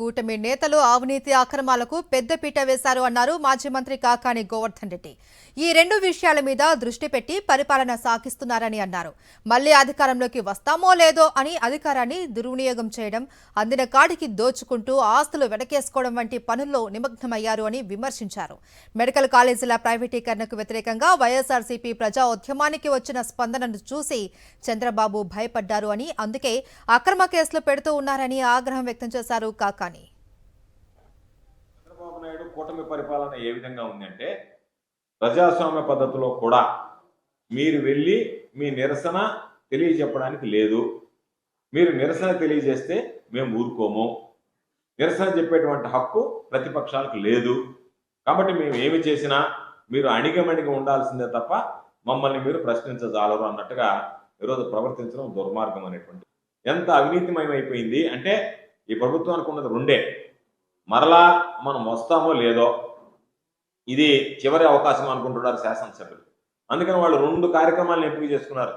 కూటమి నేతలు అవినీతి అక్రమాలకు పెద్దపీట వేశారు అన్నారు మాజీ మంత్రి కాకాని గోవర్ధన్ రెడ్డి. ఈ రెండు విషయాల మీద దృష్టి పెట్టి పరిపాలన సాగిస్తున్నారని అన్నారు. మళ్లీ అధికారంలోకి వస్తామో లేదో అని అధికారాన్ని దుర్వినియోగం చేయడం, అందిన కాడికి దోచుకుంటూ ఆస్తులు వెనకేసుకోవడం వంటి పనుల్లో నిమగ్నమయ్యారు అని విమర్శించారు. మెడికల్ కాలేజీల ప్రైవేటీకరణకు వ్యతిరేకంగా వైఎస్ఆర్సీపీ ప్రజా ఉద్యమానికి వచ్చిన స్పందనను చూసి చంద్రబాబు భయపడ్డారు అని, అందుకే అక్రమ కేసులు పెడుతూ ఉన్నారని ఆగ్రహం వ్యక్తం చేశారు కాకాని. చంద్రబాబు నాయుడు కూటమి పరిపాలన ఏ విధంగా ఉందంటే, ప్రజాస్వామ్య పద్ధతిలో కూడా మీరు వెళ్ళి మీ నిరసన తెలియజెప్పడానికి లేదు. మీరు నిరసన తెలియజేస్తే మేము ఊరుకోము. నిరసన చెప్పేటువంటి హక్కు ప్రతిపక్షాలకు లేదు. కాబట్టి మేము ఏమి చేసినా మీరు అణిగమణిగి ఉండాల్సిందే తప్ప మమ్మల్ని మీరు ప్రశ్నించజాలరు అన్నట్టుగా ఈరోజు ప్రవర్తించడం దుర్మార్గం అనేటువంటి. ఎంత అవినీతిమయమైపోయింది అంటే, ఈ ప్రభుత్వానికి ఉన్నది రెండే: మరలా మనం వస్తామో లేదో, ఇది చివరి అవకాశం అనుకుంటున్నారు శాసనసభ్యులు. అందుకని వాళ్ళు రెండు కార్యక్రమాలను ఎంపిక చేసుకున్నారు.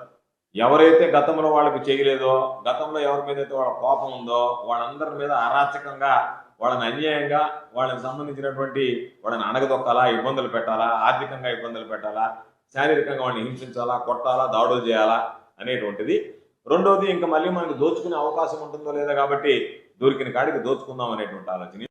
ఎవరైతే గతంలో వాళ్ళకి చేయలేదో, గతంలో ఎవరి మీద అయితే వాళ్ళ కోపం ఉందో వాళ్ళందరి మీద అరాచకంగా, వాళ్ళని అన్యాయంగా, వాళ్ళకి సంబంధించినటువంటి వాళ్ళని అణగదొక్కాలా, ఇబ్బందులు పెట్టాలా, ఆర్థికంగా ఇబ్బందులు పెట్టాలా, శారీరకంగా వాళ్ళని హింసించాలా, కొట్టాలా, దాడులు చేయాలా అనేటువంటిది. రెండోది, ఇంకా మళ్ళీ మనకి దోచుకునే అవకాశం ఉంటుందో లేదా కాబట్టి దొరికిన కాడికి దోచుకుందాం అనేటువంటి ఆలోచన.